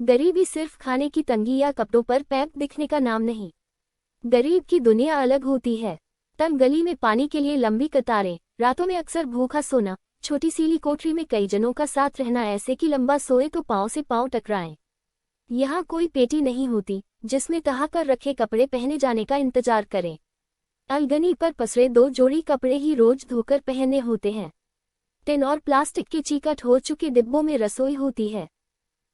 गरीबी सिर्फ खाने की तंगी या कपड़ों पर पैप दिखने का नाम नहीं। गरीब की दुनिया अलग होती है। तंग गली में पानी के लिए लंबी कतारें, रातों में अक्सर भूखा सोना, छोटी सीली कोठरी में कई जनों का साथ रहना, ऐसे कि लंबा सोए तो पाँव से पाँव टकराएं। यहाँ कोई पेटी नहीं होती जिसमें तहा कर रखे कपड़े पहने जाने का इंतजार करें। अलगनी पर पसरे 2 जोड़ी कपड़े ही रोज धोकर पहनने होते हैं। टिन और प्लास्टिक के चीकट हो चुके डिब्बों में रसोई होती है।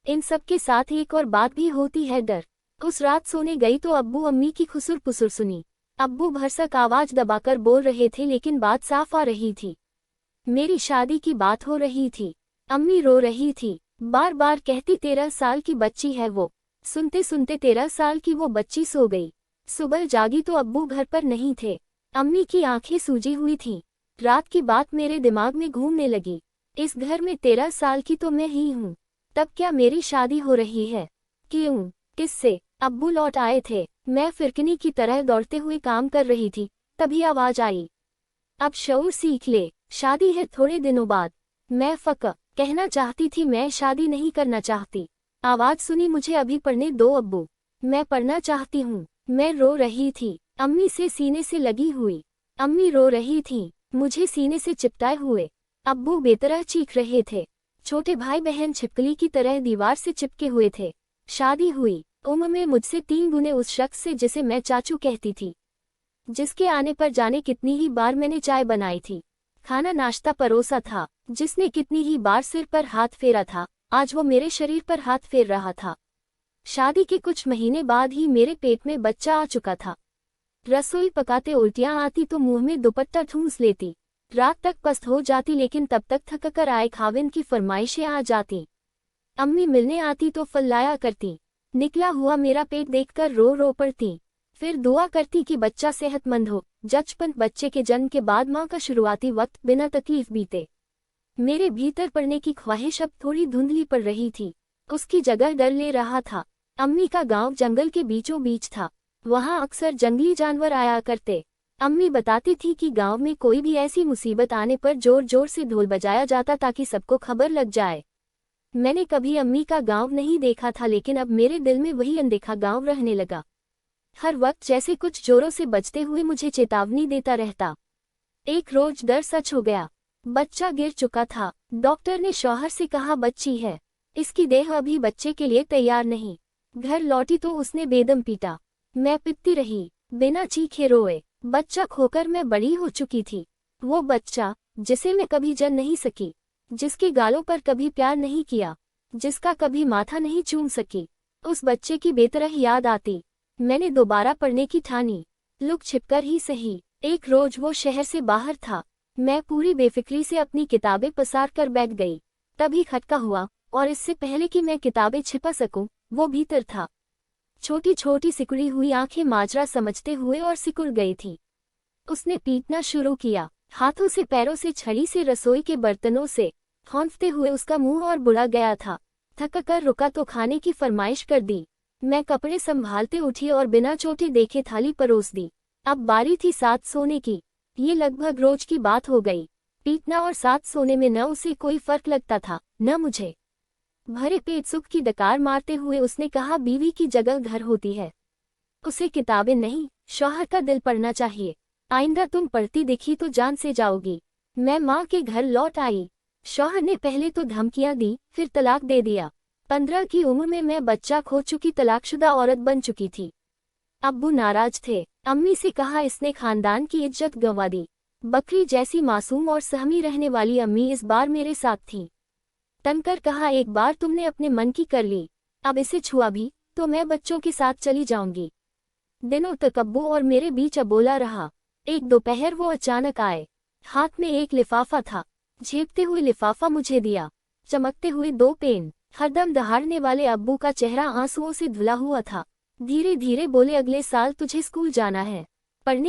इन सब के साथ एक और बात भी होती है, डर। उस रात सोने गई तो अब्बू अम्मी की खुसुर पुसुर सुनी। अब्बू भरसक आवाज दबाकर बोल रहे थे लेकिन बात साफ आ रही थी। मेरी शादी की बात हो रही थी। अम्मी रो रही थी, बार बार कहती 13 साल की बच्ची है वो। सुनते सुनते 13 साल की वो बच्ची सो गई। सुबह जागी तो अब्बू घर पर नहीं थे। अम्मी की आंखें सूजी हुई थीं। रात की बात मेरे दिमाग में घूमने लगी। इस घर में 13 साल की तो मैं ही हूँ। तब क्या मेरी शादी हो रही है? क्यों? किससे? अब्बू लौट आए थे। मैं फिरकनी की तरह दौड़ते हुए काम कर रही थी, तभी आवाज आई, अब शऊर सीख ले, शादी है थोड़े दिनों बाद। मैं कहना चाहती थी मैं शादी नहीं करना चाहती। आवाज सुनी, मुझे अभी पढ़ने दो अब्बू, मैं पढ़ना चाहती हूँ। मैं रो रही थी, अम्मी से सीने से लगी हुई। अम्मी रो रही थीं, मुझे सीने से चिपटाए हुए। अब्बू बेतरह चीख रहे थे। छोटे भाई बहन छिपकली की तरह दीवार से चिपके हुए थे। शादी हुई, उम्र में मुझसे 3 गुने उस शख्स से जिसे मैं चाचू कहती थी, जिसके आने पर जाने कितनी ही बार मैंने चाय बनाई थी, खाना नाश्ता परोसा था, जिसने कितनी ही बार सिर पर हाथ फेरा था। आज वो मेरे शरीर पर हाथ फेर रहा था। शादी के कुछ महीने बाद ही मेरे पेट में बच्चा आ चुका था। रसोई पकाते उल्टियां आती तो मुंह में दुपट्टा ठूंस लेती। रात तक पस्त हो जाती लेकिन तब तक थककर आए खाविंद की फरमाइशें आ जाती। अम्मी मिलने आती तो फल लाया करती। निकला हुआ मेरा पेट देखकर रो रो पड़ती। फिर दुआ करती कि बच्चा सेहतमंद हो। बचपन बच्चे के जन्म के बाद माँ का शुरुआती वक्त बिना तकलीफ बीते। मेरे भीतर पड़ने की ख्वाहिश अब थोड़ी धुंधली पड़ रही थी। उसकी जगह डर ले रहा था। अम्मी का गांव जंगल के बीचों बीच था। वहां अक्सर जंगली जानवर आया करते। अम्मी बताती थी कि गांव में कोई भी ऐसी मुसीबत आने पर जोर जोर से ढोल बजाया जाता ताकि सबको खबर लग जाए। मैंने कभी अम्मी का गांव नहीं देखा था लेकिन अब मेरे दिल में वही अनदेखा गांव रहने लगा। हर वक्त जैसे कुछ जोरों से बजते हुए मुझे चेतावनी देता रहता। एक रोज डर सच हो गया। बच्चा गिर चुका था। डॉक्टर ने शौहर से कहा बच्ची है, इसकी देह अभी बच्चे के लिए तैयार नहीं। घर लौटी तो उसने बेदम पीटा। मैं पिटती रही, बिना चीखे रोए। बच्चा खोकर मैं बड़ी हो चुकी थी। वो बच्चा जिसे मैं कभी जन नहीं सकी, जिसके गालों पर कभी प्यार नहीं किया, जिसका कभी माथा नहीं चूम सकी, उस बच्चे की बेतरह याद आती। मैंने दोबारा पढ़ने की ठानी, लुक छिपकर ही सही। एक रोज वो शहर से बाहर था। मैं पूरी बेफिक्री से अपनी किताबें पसार कर बैठ गई। तभी खटका हुआ और इससे पहले कि मैं किताबें छिपा सकूं, वो भीतर था। छोटी छोटी सिकुड़ी हुई आंखें माजरा समझते हुए और सिकुड़ गई थी। उसने पीटना शुरू किया, हाथों से पैरों से छड़ी से रसोई के बर्तनों से। खौंफते हुए उसका मुंह और बुढ़ा गया था। थक कर रुका तो खाने की फरमाइश कर दी। मैं कपड़े संभालते उठी और बिना चोटे देखे थाली परोस दी। अब बारी थी साथ सोने की। ये लगभग रोज की बात हो गई। पीटना और साथ सोने में न उसे कोई फर्क लगता था, न मुझे। भरे पेट सुख की डकार मारते हुए उसने कहा बीवी की जगह घर होती है, उसे किताबें नहीं शौहर का दिल पढ़ना चाहिए। आइंदा तुम पढ़ती दिखी तो जान से जाओगी। मैं माँ के घर लौट आई। शौहर ने पहले तो धमकियां दी, फिर तलाक दे दिया। 15 की उम्र में मैं बच्चा खो चुकी तलाकशुदा औरत बन चुकी थी। अब्बू नाराज थे। अम्मी से कहा इसने खानदान की इज्जत गंवा दी। बकरी जैसी मासूम और सहमी रहने वाली अम्मी इस बार मेरे साथ थी। तनकर कहा एक बार तुमने अपने मन की कर ली, अब इसे छुआ भी तो मैं बच्चों के साथ चली जाऊंगी। दिनों तक अब्बू और मेरे बीच अबोला रहा। एक दोपहर वो अचानक आए। हाथ में एक लिफाफा था। झेपते हुए लिफाफा मुझे दिया। चमकते हुए 2 पेन। हरदम दहाड़ने वाले अब्बू का चेहरा आंसुओं से धुला हुआ था। धीरे धीरे बोले अगले साल तुझे स्कूल जाना है।